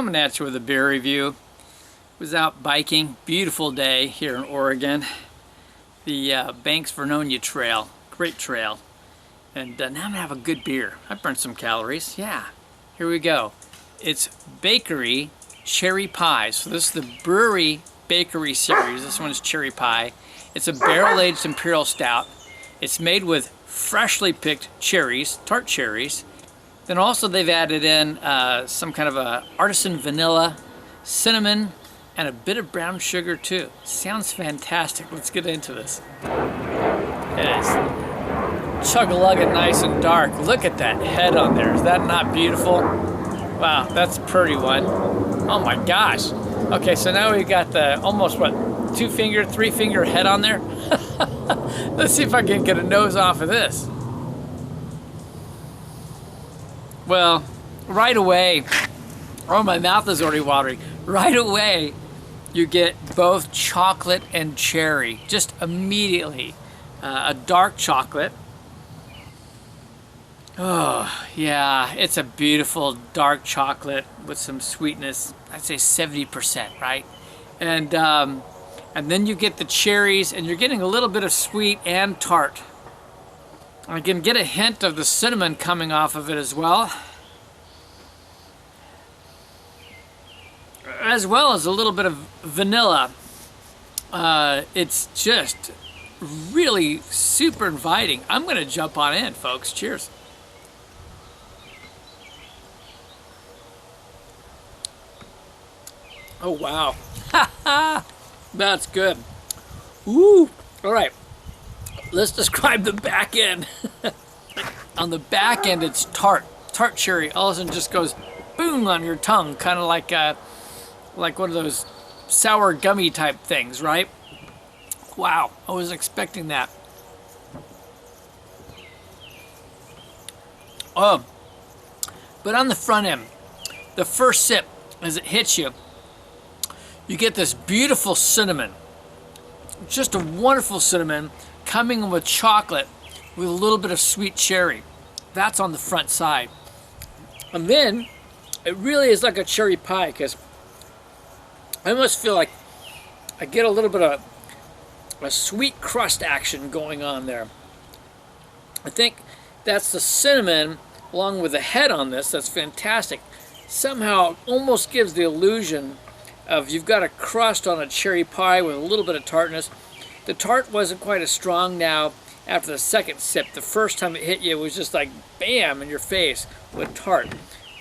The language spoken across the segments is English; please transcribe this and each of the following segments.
coming at you with a beer review. Was out biking, beautiful day here in Oregon. The Banks Vernonia Trail, great trail. And now I'm gonna have a good beer. I burned some calories, yeah. Here we go. It's Bakery Cherry Pie. So this is the Bruery Bakery series. This one is Cherry Pie. It's a barrel-aged Imperial Stout. It's made with freshly picked cherries, tart cherries. Then also they've added in some kind of a artisan vanilla, cinnamon, and a bit of brown sugar too. Sounds fantastic. Let's get into this. It is chug-a-lugga, nice and dark. Look at that head on there. Is that not beautiful? Wow, that's a pretty one. Oh my gosh. Okay, so now we got the almost what, 2-finger, 3-finger head on there. Let's see if I can get a nose off of this. Well, right away, oh, my mouth is already watering. Right away, you get both chocolate and cherry, just immediately. A dark chocolate. Oh, yeah, it's a beautiful dark chocolate with some sweetness. I'd say 70%, right? And then you get the cherries, and you're getting a little bit of sweet and tart. I can get a hint of the cinnamon coming off of it as well. As well as a little bit of vanilla. It's just really super inviting. I'm gonna jump on in, folks. Cheers. Oh, wow. That's good. Ooh. All right. Let's describe the back end. On the back end, it's tart. Tart cherry. All of a sudden just goes boom on your tongue, kind of like one of those sour gummy type things, right? Wow, I wasn't expecting that. Oh, but on the front end, the first sip, as it hits you, you get this beautiful cinnamon. Just a wonderful cinnamon coming with chocolate with a little bit of sweet cherry. That's on the front side. And then it really is like a cherry pie, because I almost feel like I get a little bit of a sweet crust action going on there. I think that's the cinnamon along with the head on this. That's fantastic. Somehow it almost gives the illusion of you've got a crust on a cherry pie with a little bit of tartness. The tart wasn't quite as strong now after the second sip. The first time it hit you, it was just like bam in your face with tart.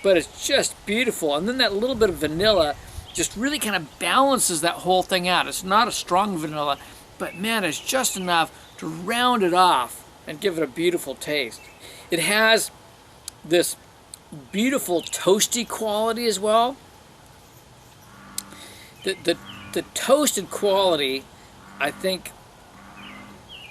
But it's just beautiful. And then that little bit of vanilla just really kind of balances that whole thing out. It's not a strong vanilla, but man, it's just enough to round it off and give it a beautiful taste. It has this beautiful toasty quality as well. The toasted quality, I think,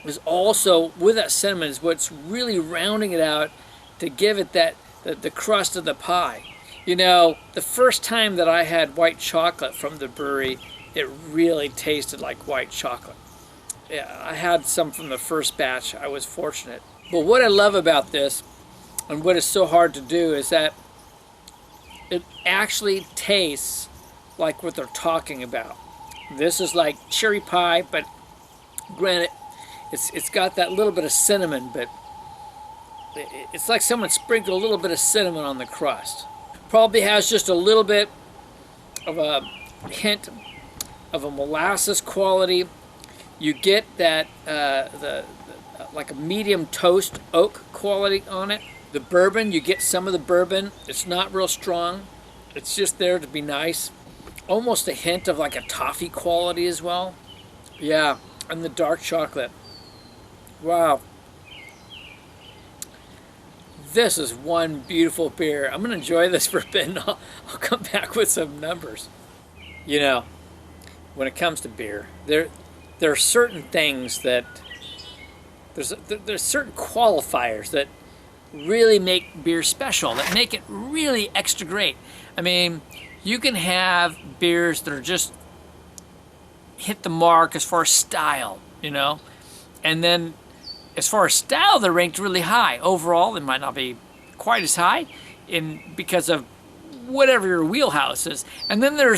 is also, with that cinnamon, is what's really rounding it out to give it that the crust of the pie. You know, the first time that I had white chocolate from the Bruery, it really tasted like white chocolate. Yeah, I had some from the first batch. I was fortunate. But what I love about this, and what is so hard to do, is that it actually tastes like what they're talking about. This is like cherry pie, but granted, it's got that little bit of cinnamon, but it's like someone sprinkled a little bit of cinnamon on the crust. Probably has just a little bit of a hint of a molasses quality. You get that like a medium toast oak quality on it. The bourbon, you get some of the bourbon. It's not real strong. It's just there to be nice. Almost a hint of like a toffee quality as well. Yeah, and the dark chocolate. Wow. This is one beautiful beer. I'm going to enjoy this for a bit, and I'll come back with some numbers. You know, when it comes to beer, there are certain things that, there's certain qualifiers that really make beer special, that make it really extra great. I mean, you can have beers that are just hit the mark as far as style, you know, and then as far as style, they're ranked really high. Overall, they might not be quite as high because of whatever your wheelhouse is. And then there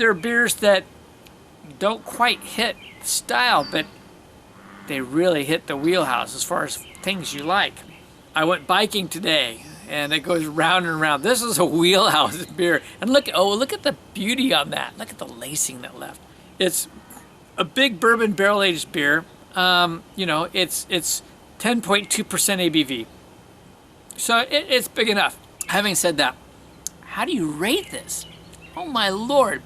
are beers that don't quite hit style, but they really hit the wheelhouse as far as things you like. I went biking today, and it goes round and round. This is a wheelhouse beer, and look at the beauty on that. Look at the lacing that left. It's a big bourbon barrel-aged beer. You know, it's 10.2% ABV, so it's big enough. Having said that, how do you rate this? Oh my Lord!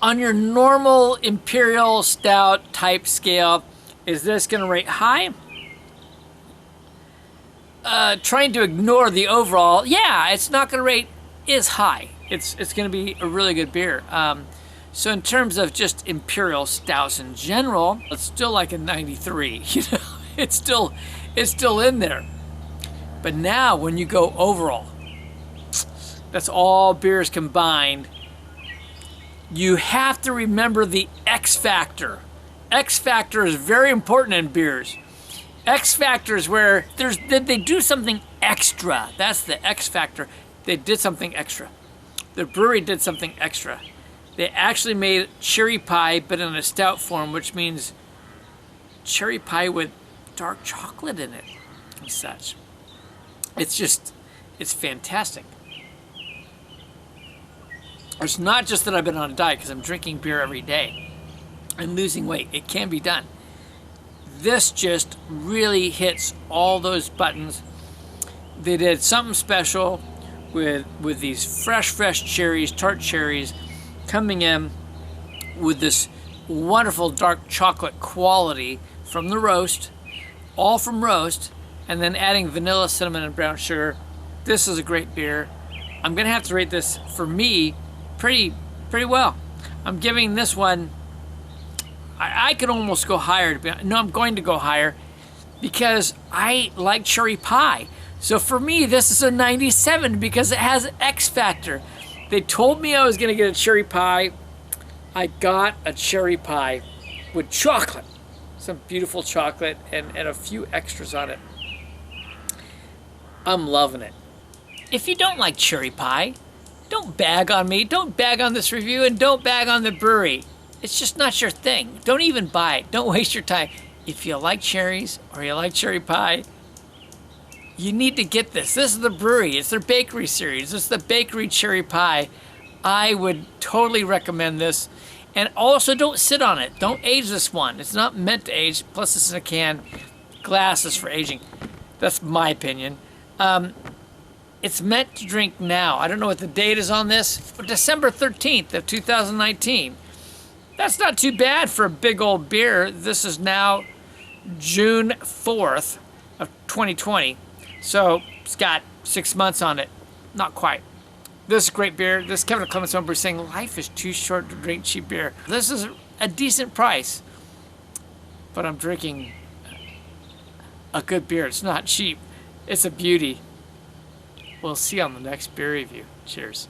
On your normal Imperial Stout type scale, is this going to rate high? Trying to ignore the overall, yeah, it's not going to rate is high. It's going to be a really good beer. So in terms of just Imperial Stouts in general, it's still like a 93. You know, it's still in there. But now when you go overall, that's all beers combined. You have to remember the X factor. X factor is very important in beers. X factor is where they do something extra. That's the X factor. They did something extra. The brewery did something extra. They actually made cherry pie, but in a stout form, which means cherry pie with dark chocolate in it and such. It's fantastic. It's not just that I've been on a diet, because I'm drinking beer every day and losing weight. It can be done. This just really hits all those buttons. They did something special with these fresh cherries, tart cherries, coming in with this wonderful dark chocolate quality from the roast, all from roast, and then adding vanilla, cinnamon, and brown sugar. This is a great beer. I'm gonna have to rate this, for me, pretty well. I'm giving this one, I could almost go higher. No, I'm going to go higher because I like cherry pie. So for me, this is a 97 because it has X factor. They told me I was going to get a cherry pie. I got a cherry pie with chocolate, some beautiful chocolate, and a few extras on it. I'm loving it. If you don't like cherry pie, don't bag on me, don't bag on this review, and don't bag on the brewery. It's just not your thing. Don't even buy it. Don't waste your time. If you like cherries or you like cherry pie, you need to get this. This is the brewery. It's their bakery series. It's the bakery cherry pie. I would totally recommend this. And also, don't sit on it. Don't age this one. It's not meant to age. Plus, it's in a can. Glass is for aging. That's my opinion. It's meant to drink now. I don't know what the date is on this, but December 13th of 2019. That's not too bad for a big old beer. This is now June 4th of 2020. So it's got 6 months on it. Not quite. This is a great beer. This is Kevin Clements Homebrew saying life is too short to drink cheap beer. This is a decent price, but I'm drinking a good beer. It's not cheap. It's a beauty. We'll see you on the next beer review. Cheers.